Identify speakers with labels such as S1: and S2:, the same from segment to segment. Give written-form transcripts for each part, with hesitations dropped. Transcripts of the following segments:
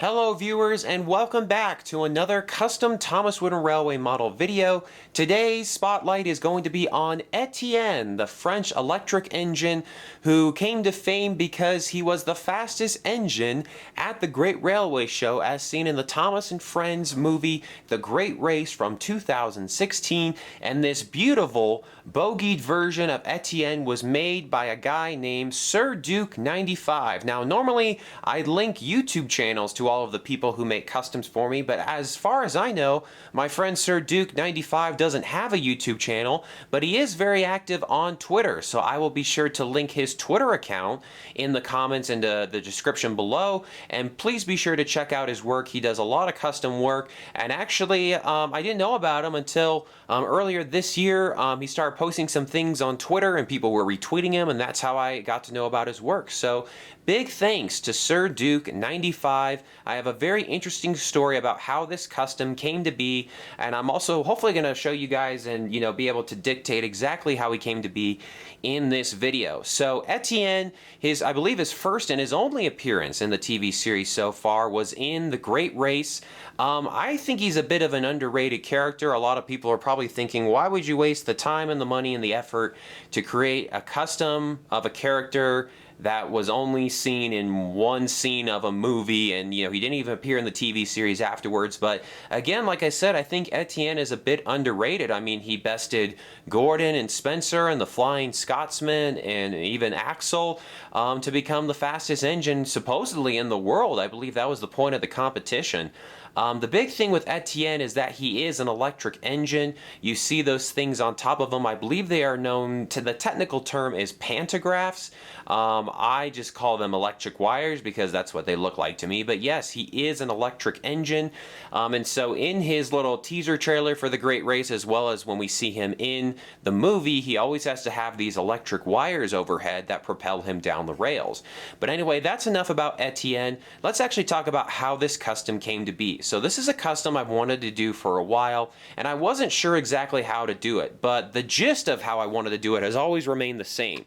S1: Hello viewers and welcome back to another custom Thomas Wooden Railway model video. Today's spotlight is going to be on Etienne, the French electric engine who came to fame because he was the fastest engine at the Great Railway Show as seen in the Thomas and Friends movie The Great Race from 2016, and this beautiful bogied version of Etienne was made by a guy named SirDuke95. Now normally I link YouTube channels to all of the people who make customs for me, but as far as I know, my friend SirDuke95 doesn't have a YouTube channel, but he is very active on Twitter, so I will be sure to link his Twitter account in the comments and the description below, and please be sure to check out his work. He does a lot of custom work, and actually I didn't know about him until earlier this year. He started posting some things on Twitter and people were retweeting him, and that's how I got to know about his work. So big thanks to SirDuke95. I have a very interesting story about how this custom came to be, and I'm also hopefully going to show you guys and be able to dictate exactly how he came to be in this video. So Etienne, I believe his first and his only appearance in the TV series so far was in The Great Race. I think he's a bit of an underrated character. A lot of people are probably thinking, why would you waste the time and the money and the effort to create a custom of a character that was only seen in one scene of a movie, and he didn't even appear in the TV series afterwards. But again, like I said, I think Etienne is a bit underrated. I mean, he bested Gordon and Spencer and the Flying Scotsman and even Axel to become the fastest engine supposedly in the world. I believe that was the point of the competition. The big thing with Etienne is that he is an electric engine. You see those things on top of him. I believe they are known to, the technical term is pantographs. I just call them electric wires because that's what they look like to me. But yes, he is an electric engine. And so in his little teaser trailer for The Great Race, as well as when we see him in the movie, he always has to have these electric wires overhead that propel him down the rails. But anyway, that's enough about Etienne. Let's actually talk about how this custom came to be. So this is a custom I've wanted to do for a while, and I wasn't sure exactly how to do it, but the gist of how I wanted to do it has always remained the same.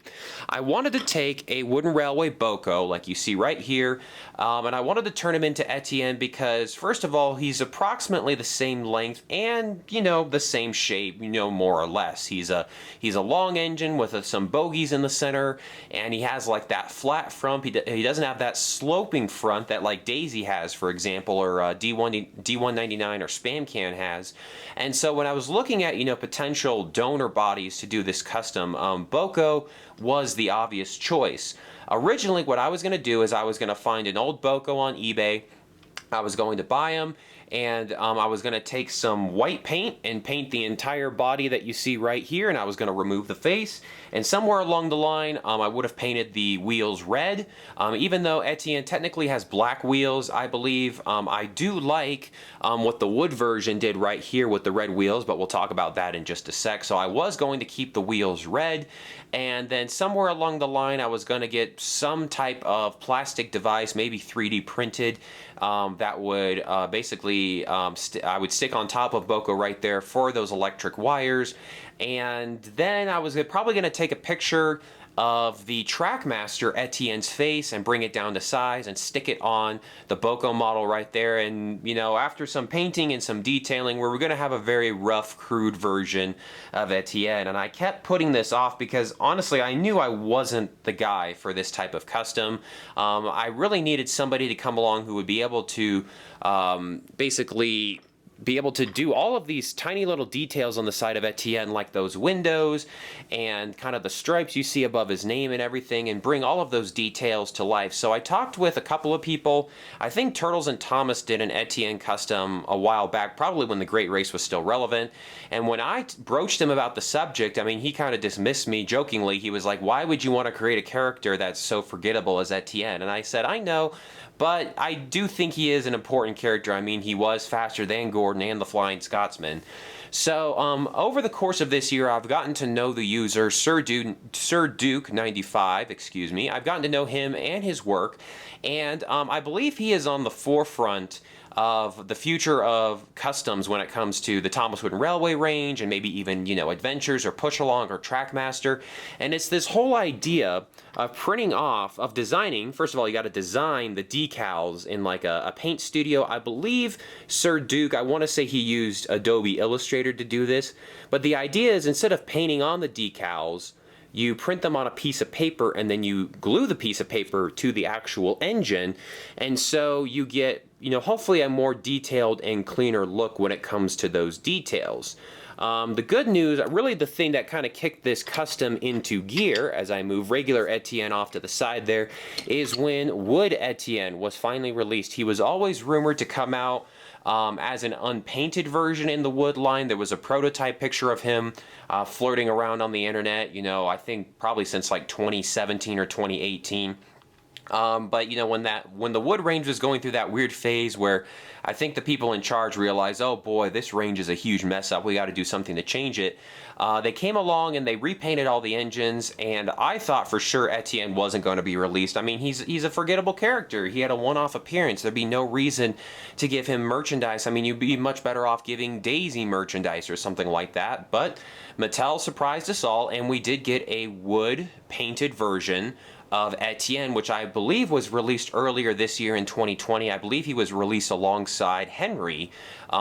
S1: I wanted to take a wooden railway Boco, like you see right here, and I wanted to turn him into Etienne because, first of all, he's approximately the same length and, the same shape, more or less. He's a long engine with some bogies in the center, and he has like that flat front. He doesn't have that sloping front that like Daisy has, for example, or D199 or Spam Can has. And so when I was looking at, potential donor bodies to do this custom, Boco was the obvious choice. Originally, what I was going to do is I was going to find an old Boco on eBay. I was going to buy him, and I was going to take some white paint and paint the entire body that you see right here, and I was going to remove the face, and somewhere along the line I would have painted the wheels red. Even though Etienne technically has black wheels, I believe I do like what the wood version did right here with the red wheels, but we'll talk about that in just a sec. So I was going to keep the wheels red, and then somewhere along the line I was going to get some type of plastic device, maybe 3D printed, that would basically I would stick on top of Boco right there for those electric wires. And then I was probably going to take a picture of the Trackmaster Etienne's face and bring it down to size and stick it on the Boco model right there. And after some painting and some detailing, we were going to have a very rough, crude version of Etienne. And I kept putting this off because honestly I knew I wasn't the guy for this type of custom. I really needed somebody to come along who would be able to basically be able to do all of these tiny little details on the side of Etienne, like those windows and kind of the stripes you see above his name and everything, and bring all of those details to life. So I talked with a couple of people. I think Turtles and Thomas did an Etienne custom a while back, probably when The Great Race was still relevant. And when I broached him about the subject, I mean, he kind of dismissed me jokingly. He was like, why would you want to create a character that's so forgettable as Etienne? And I said, I know, but I do think he is an important character. I mean, he was faster than Gordon and the Flying Scotsman. So over the course of this year, I've gotten to know the user, SirDuke95, excuse me. I've gotten to know him and his work, and I believe he is on the forefront of the future of customs when it comes to the Thomas Wooden Railway range and maybe even, you know, adventures or push along or Trackmaster. And it's this whole idea of printing off, of designing. First of all, you got to design the decals in like a paint studio. I believe SirDuke, I want to say he used Adobe Illustrator to do this. But the idea is, instead of painting on the decals, you print them on a piece of paper and then you glue the piece of paper to the actual engine. And so you get, you know, hopefully a more detailed and cleaner look when it comes to those details. The good news, really the thing that kind of kicked this custom into gear, as I move regular Etienne off to the side there, is when Wood Etienne was finally released. He was always rumored to come out as an unpainted version in the wood line. There was a prototype picture of him flirting around on the internet, you know, I think probably since like 2017 or 2018. But you know, when the wood range was going through that weird phase where I think the people in charge realized, oh boy, this range is a huge mess up, we got to do something to change it. They came along and they repainted all the engines, and I thought for sure Etienne wasn't going to be released. I mean, he's a forgettable character. He had a one-off appearance. There'd be no reason to give him merchandise. I mean, you'd be much better off giving Daisy merchandise or something like that. But Mattel surprised us all, and we did get a wood painted version of Etienne, which I believe was released earlier this year in 2020. I believe he was released alongside Henry.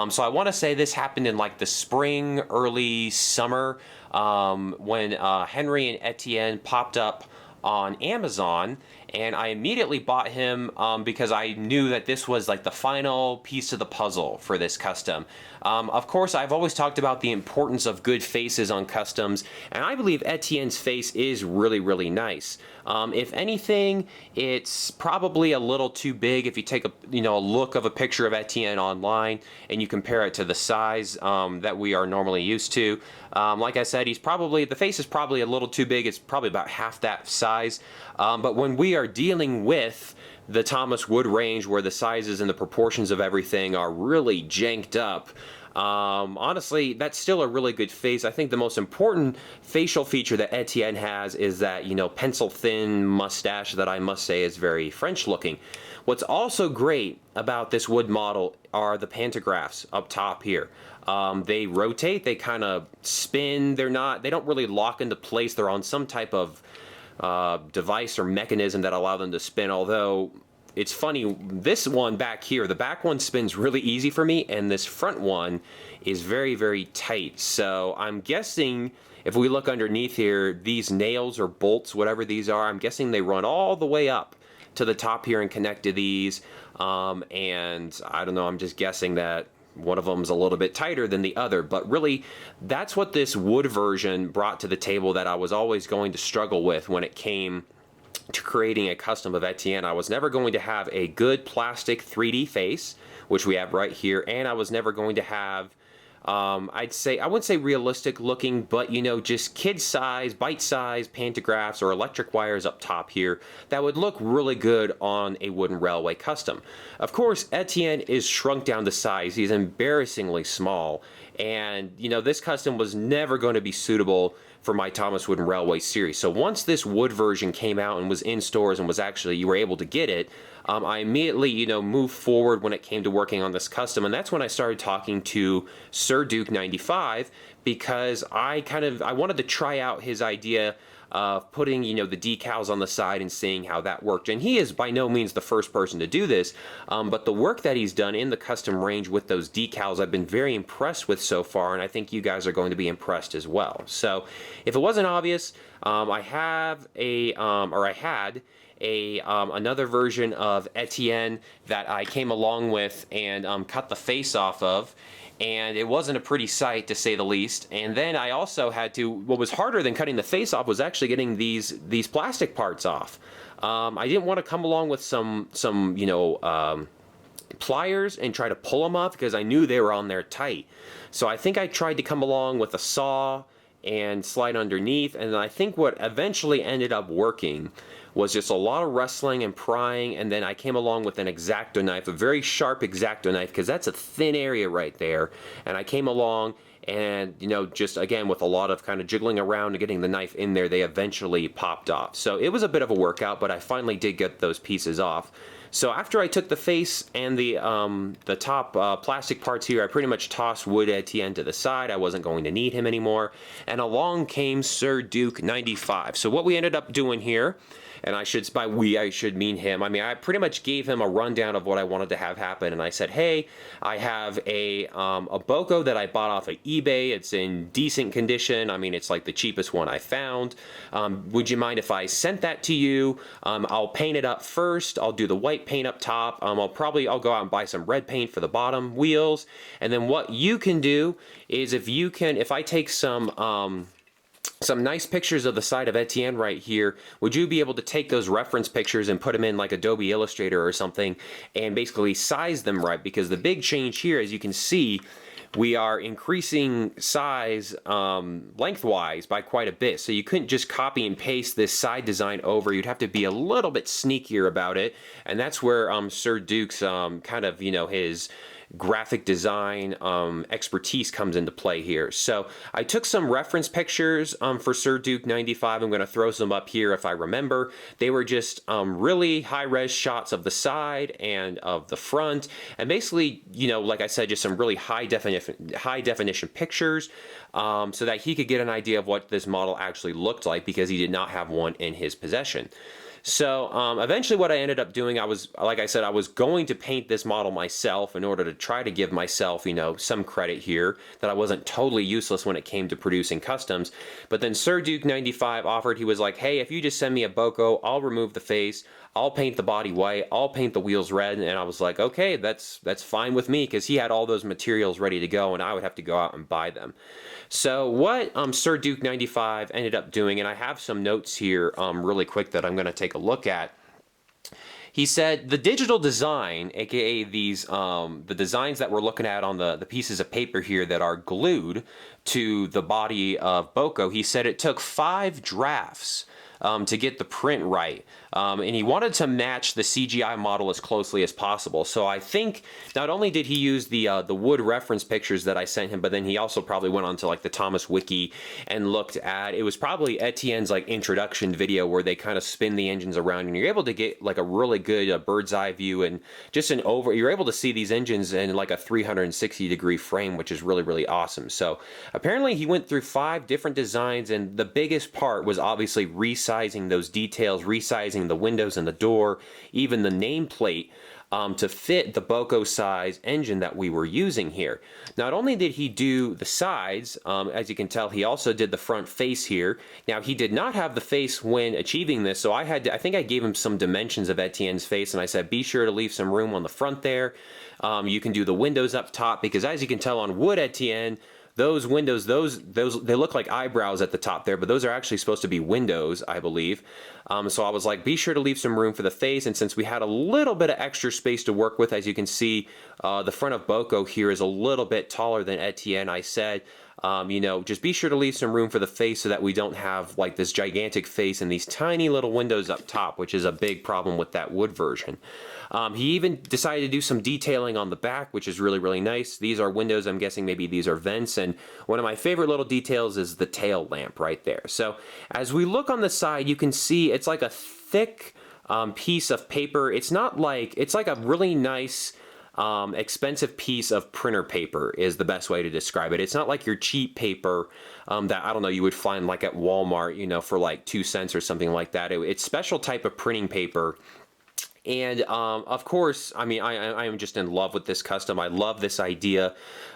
S1: So I want to say this happened in like the spring, early summer, when Henry and Etienne popped up on Amazon, and I immediately bought him because I knew that this was like the final piece of the puzzle for this custom. Of course, I've always talked about the importance of good faces on customs, and I believe Etienne's face is really, really nice. If anything, it's probably a little too big. If you take a look of a picture of Etienne online and you compare it to the size that we are normally used to, like I said, the face is probably a little too big. It's probably about half that size. But when we are dealing with the Thomas Wood range, where the sizes and the proportions of everything are really janked up, honestly, that's still a really good face. I think the most important facial feature that Etienne has is that, you know, pencil thin mustache that I must say is very French looking. What's also great about this wood model are the pantographs up top here. They rotate, they kind of spin, they don't really lock into place. They're on some type of device or mechanism that allow them to spin, although it's funny, this one back here, the back one spins really easy for me, and this front one is very, very tight. So I'm guessing if we look underneath here, these nails or bolts, whatever these are, I'm guessing they run all the way up to the top here and connect to these. And I don't know, I'm just guessing that one of them's a little bit tighter than the other, but really that's what this wood version brought to the table that I was always going to struggle with when it came to creating a custom of Etienne. I was never going to have a good plastic 3D face, which we have right here, and I was never going to have I wouldn't say realistic looking, but you know, just kid size, bite size pantographs or electric wires up top here that would look really good on a wooden railway custom. Of course, Etienne is shrunk down to size. He's embarrassingly small, and you know, this custom was never going to be suitable for my Thomas Wooden Railway series. So once this wood version came out and was in stores and you were able to get it, I immediately, you know, moved forward when it came to working on this custom, and that's when I started talking to SirDuke95, because I wanted to try out his idea of putting, you know, the decals on the side and seeing how that worked. And he is by no means the first person to do this, but the work that he's done in the custom range with those decals I've been very impressed with so far, and I think you guys are going to be impressed as well. So if it wasn't obvious, I had another version of Etienne that I came along with and cut the face off of, and it wasn't a pretty sight, to say the least. And then I also had to, what was harder than cutting the face off was actually getting these plastic parts off. I didn't want to come along with some you know, pliers and try to pull them off, because I knew they were on there tight. So I think I tried to come along with a saw and slide underneath, and I think what eventually ended up working was just a lot of wrestling and prying, and then I came along with an X-Acto knife, a very sharp X-Acto knife, because that's a thin area right there, and I came along and, you know, just again with a lot of kind of jiggling around and getting the knife in there, they eventually popped off. So it was a bit of a workout, but I finally did get those pieces off. So after I took the face and the top plastic parts here, I pretty much tossed Wood Etienne to the side. I wasn't going to need him anymore. And along came SirDuke95. So what we ended up doing here, and I should, by we, I should mean him. I mean, I pretty much gave him a rundown of what I wanted to have happen, and I said, hey, I have a Boco that I bought off of eBay. It's in decent condition. I mean, it's like the cheapest one I found. Would you mind if I sent that to you? I'll paint it up first. I'll do the white paint up top. I'll go out and buy some red paint for the bottom wheels. And then what you can do is if I take some nice pictures of the side of Etienne right here, would you be able to take those reference pictures and put them in like Adobe Illustrator or something and basically size them right? Because the big change here, as you can see, we are increasing size lengthwise by quite a bit. So you couldn't just copy and paste this side design over. You'd have to be a little bit sneakier about it. And that's where SirDuke's kind of, his graphic design expertise comes into play here. So I took some reference pictures for SirDuke95. I'm going to throw some up here if I remember. They were just really high-res shots of the side and of the front, and basically, like I said, just some really high definition pictures so that he could get an idea of what this model actually looked like, because he did not have one in his possession. So eventually what I ended up doing, like I said, I was going to paint this model myself in order to try to give myself, some credit here, that I wasn't totally useless when it came to producing customs. But then SirDuke95 offered, he was like, hey, if you just send me a Boco, I'll remove the face, I'll paint the body white, I'll paint the wheels red. And I was like, okay, that's fine with me, because he had all those materials ready to go and I would have to go out and buy them. So what SirDuke95 ended up doing, and I have some notes here really quick that I'm going to take a look at. He said the digital design, aka these the designs that we're looking at on the pieces of paper here that are glued to the body of Boco, he said it took 5 drafts to get the print right. And he wanted to match the CGI model as closely as possible. So I think not only did he use the wood reference pictures that I sent him, but then he also probably went onto like the Thomas Wiki and looked at, it was probably Etienne's like introduction video where they kind of spin the engines around and you're able to get like a really good bird's eye view and just you're able to see these engines in like a 360-degree frame, which is really, really awesome. So apparently he went through 5 different designs, and the biggest part was obviously resizing those details, resizing the windows and the door, even the nameplate, to fit the Boco size engine that we were using here. Not only did he do the sides, as you can tell, he also did the front face here. Now he did not have the face when achieving this, so I think I gave him some dimensions of Etienne's face, and I said be sure to leave some room on the front there. You can do the windows up top, because as you can tell on Wood Etienne, those windows, they look like eyebrows at the top there, but those are actually supposed to be windows, I believe. So I was like, be sure to leave some room for the face, and since we had a little bit of extra space to work with, as you can see, the front of Boco here is a little bit taller than Etienne. I said, just be sure to leave some room for the face so that we don't have like this gigantic face and these tiny little windows up top, which is a big problem with that wood version. He even decided to do some detailing on the back, which is really, really nice. These are windows. I'm guessing maybe these are vents. And one of my favorite little details is the tail lamp right there. So as we look on the side, you can see it's like a thick piece of paper. It's like a really nice expensive piece of printer paper is the best way to describe it. It's not like your cheap paper that, I don't know, you would find like at Walmart, for like 2 cents or something like that. It's special type of printing paper. And of course, I mean, I am just in love with this custom. I love this idea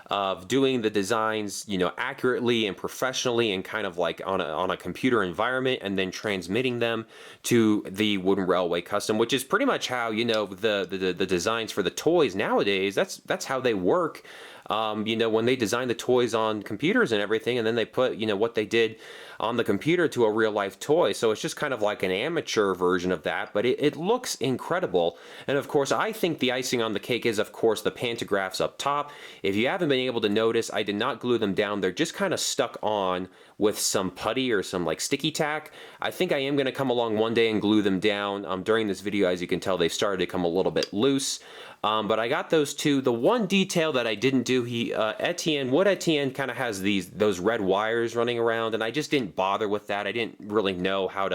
S1: of doing the designs, accurately and professionally and kind of like on a computer environment, and then transmitting them to the Wooden Railway custom, which is pretty much how, the designs for the toys nowadays, that's how they work. When they design the toys on computers and everything, and then they put, what they did on the computer to a real life toy. So it's just kind of like an amateur version of that, but it looks incredible. And of course, I think the icing on the cake is, of course, the pantographs up top. If you haven't been able to notice, I did not glue them down. They're just kind of stuck on with some putty or some like sticky tack. I think I am going to come along one day and glue them down. During this video, as you can tell, they've started to come a little bit loose. But I got those two. The one detail that I didn't do, Wood Etienne kind of has those red wires running around, and I just didn't bother with that. I didn't really know how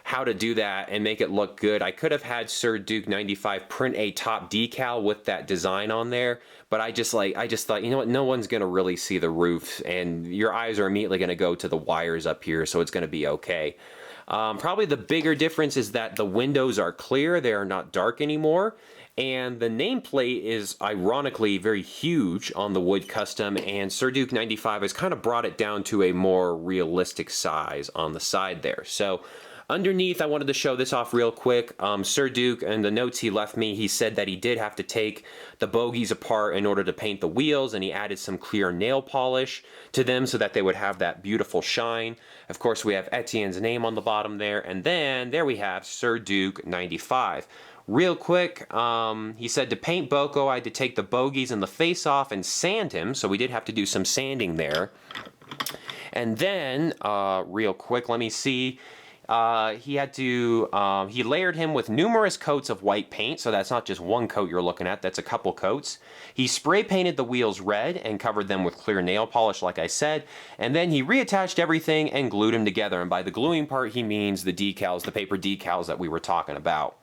S1: how to do that and make it look good. I could have had SirDuke95 print a top decal with that design on there, but I just thought, you know what, no one's gonna really see the roof, and your eyes are immediately gonna go to the wires up here, so it's gonna be okay. Probably the bigger difference is that the windows are clear, they are not dark anymore, and the nameplate is ironically very huge on the Wood Custom, and SirDuke95 has kind of brought it down to a more realistic size on the side there. So underneath, I wanted to show this off real quick. Sir Duke, and the notes he left me, he said that he did have to take the bogies apart in order to paint the wheels, and he added some clear nail polish to them so that they would have that beautiful shine. Of course, we have Etienne's name on the bottom there, and then there we have SirDuke95. Real quick, he said to paint Boco, I had to take the bogies and the face off and sand him, so we did have to do some sanding there. And then, real quick, let me see. He layered him with numerous coats of white paint, so that's not just one coat you're looking at, that's a couple coats. He spray painted the wheels red and covered them with clear nail polish, like I said, and then he reattached everything and glued them together, and by the gluing part he means the decals, the paper decals that we were talking about.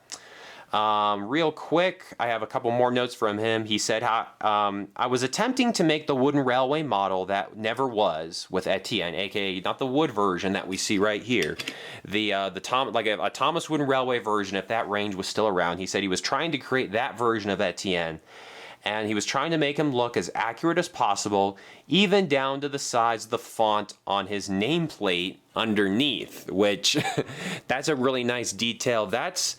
S1: Real quick, I have a couple more notes from him. He said, I was attempting to make the wooden railway model that never was with Etienne, aka not the wood version that we see right here. A Thomas Wooden Railway version, if that range was still around. He said he was trying to create that version of Etienne, and he was trying to make him look as accurate as possible, even down to the size of the font on his nameplate underneath, which that's a really nice detail. That's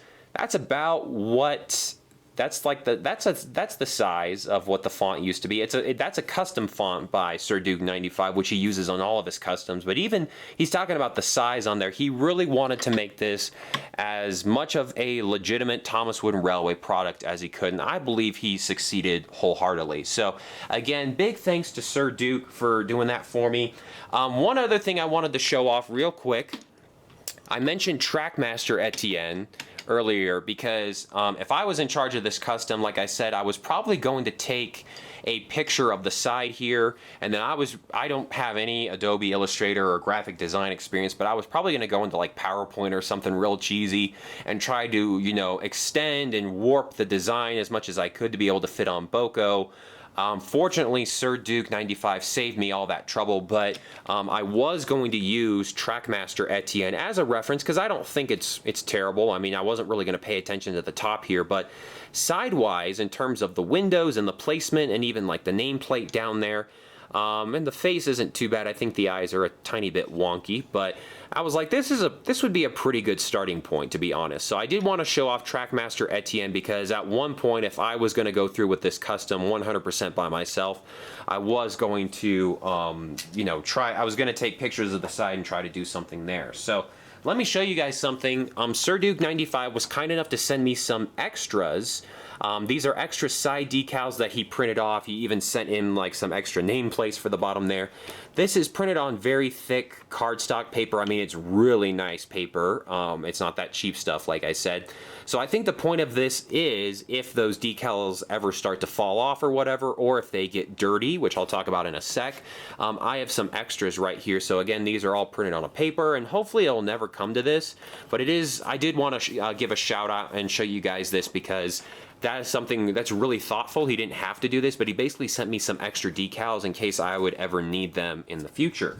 S1: about what that's the size of what the font used to be. That's a custom font by SirDuke95, which he uses on all of his customs. But even he's talking about the size on there. He really wanted to make this as much of a legitimate Thomas Wooden Railway product as he could, and I believe he succeeded wholeheartedly. So again, big thanks to Sir Duke for doing that for me. One other thing I wanted to show off real quick. I mentioned Trackmaster Etienne earlier because if I was in charge of this custom, like I said, I was probably going to take a picture of the side here, and then I don't have any Adobe Illustrator or graphic design experience, but I was probably going to go into like PowerPoint or something real cheesy and try to, you know, extend and warp the design as much as I could to be able to fit on Boco. Fortunately, SirDuke95 saved me all that trouble, but I was going to use Trackmaster Etienne as a reference because I don't think it's terrible. I mean, I wasn't really going to pay attention to the top here, but sidewise, in terms of the windows and the placement and even like the nameplate down there, and the face isn't too bad. I think the eyes are a tiny bit wonky, but I was like, this would be a pretty good starting point, to be honest. So I did want to show off Trackmaster Etienne because at one point, if I was going to go through with this custom 100% by myself, I was going to, I was going to take pictures of the side and try to do something there. So let me show you guys something. SirDuke95 was kind enough to send me some extras. These are extra side decals that he printed off. He even sent in like some extra nameplates for the bottom there. This is printed on very thick cardstock paper. I mean, it's really nice paper. It's not that cheap stuff, like I said. So I think the point of this is if those decals ever start to fall off or whatever, or if they get dirty, which I'll talk about in a sec, I have some extras right here. So again, these are all printed on a paper, and hopefully it'll never come to this, but it is, I did want to give a shout out and show you guys this because that is something that's really thoughtful. He didn't have to do this, but he basically sent me some extra decals in case I would ever need them in the future.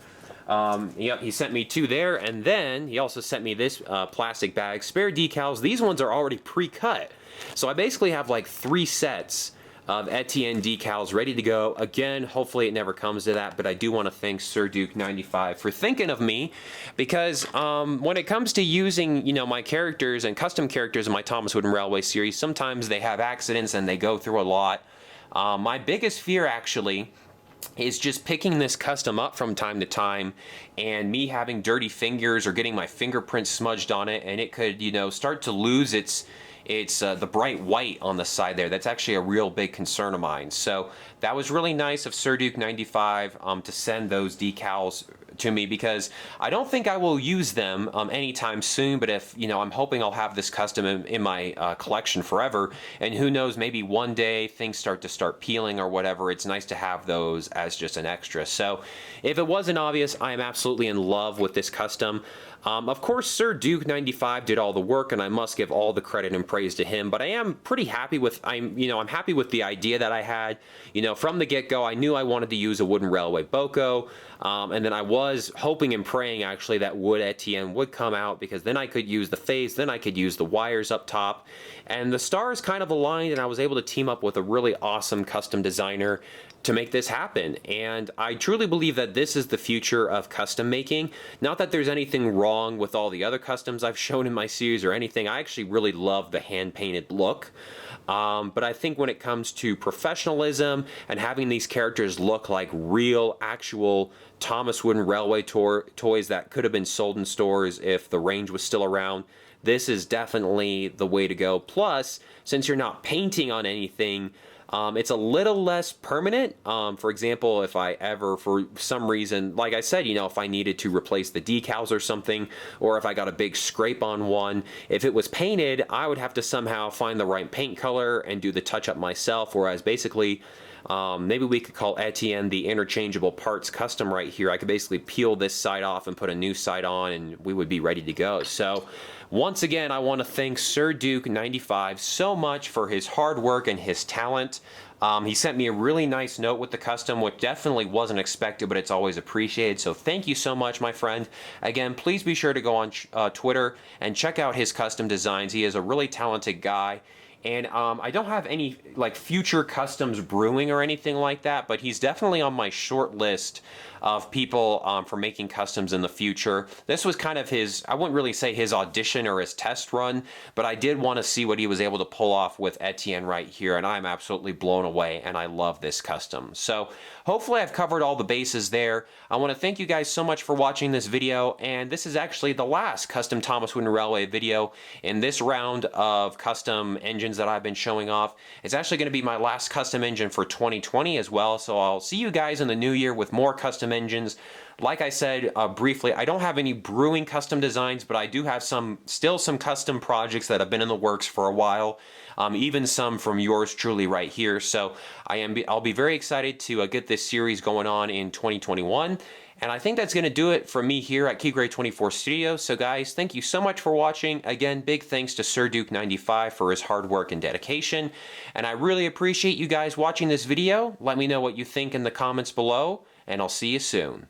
S1: Yep, he sent me two there, and then he also sent me this plastic bag, spare decals. These ones are already pre-cut. So I basically have like 3 sets of Etienne decals ready to go. Again, hopefully it never comes to that, but I do want to thank SirDuke95 for thinking of me because when it comes to using, you know, my characters and custom characters in my Thomas Wooden Railway series, sometimes they have accidents and they go through a lot. My biggest fear actually is just picking this custom up from time to time and me having dirty fingers or getting my fingerprints smudged on it, and it could, you know, start to lose its the bright white on the side there. That's actually a real big concern of mine. So that was really nice of SirDuke95 to send those decals to me because I don't think I will use them anytime soon, but if, you know, I'm hoping I'll have this custom in my collection forever, and who knows, maybe one day things start peeling or whatever. It's nice to have those as just an extra. So if it wasn't obvious, I am absolutely in love with this custom. Of course, SirDuke95 did all the work, and I must give all the credit and praise to him. But I am pretty happy with I'm happy with the idea that I had. From the get-go, I knew I wanted to use a wooden railway Boco, and then I was hoping and praying actually that wood Etienne would come out, because then I could use the face, then I could use the wires up top, and the stars kind of aligned, and I was able to team up with a really awesome custom designer to make this happen. And I truly believe that this is the future of custom making. Not that there's anything wrong with all the other customs I've shown in my series or anything. I actually really love the hand-painted look. But I think when it comes to professionalism and having these characters look like real, actual Thomas Wooden Railway toys that could have been sold in stores if the range was still around, this is definitely the way to go. Plus, since you're not painting on anything, it's a little less permanent. For example, if I ever, for some reason, like I said, if I needed to replace the decals or something, or if I got a big scrape on one, if it was painted, I would have to somehow find the right paint color and do the touch-up myself, whereas basically, maybe we could call Etienne the interchangeable parts custom right here. I could basically peel this side off and put a new side on, and we would be ready to go. So once again, I want to thank SirDuke95 so much for his hard work and his talent. He sent me a really nice note with the custom, which definitely wasn't expected, but it's always appreciated. So thank you so much, my friend. Again, please be sure to go on Twitter and check out his custom designs. He is a really talented guy. And I don't have any future customs brewing or anything like that, but he's definitely on my short list of people for making customs in the future. This was kind of his, I wouldn't really say his audition or his test run, but I did want to see what he was able to pull off with Etienne right here, and I'm absolutely blown away, and I love this custom. So hopefully I've covered all the bases there. I want to thank you guys so much for watching this video, and this is actually the last custom Thomas Wooden Railway video in this round of custom engines that I've been showing off. It's actually going to be my last custom engine for 2020 as well, so I'll see you guys in the new year with more custom engines. Like I said briefly, I don't have any brewing custom designs, but I do have still some custom projects that have been in the works for a while, even some from yours truly right here. So I'll be very excited to get this series going on in 2021. And I think that's going to do it for me here at KeyGrade24 Studios. So guys, thank you so much for watching. Again, big thanks to SirDuke95 for his hard work and dedication. And I really appreciate you guys watching this video. Let me know what you think in the comments below, and I'll see you soon.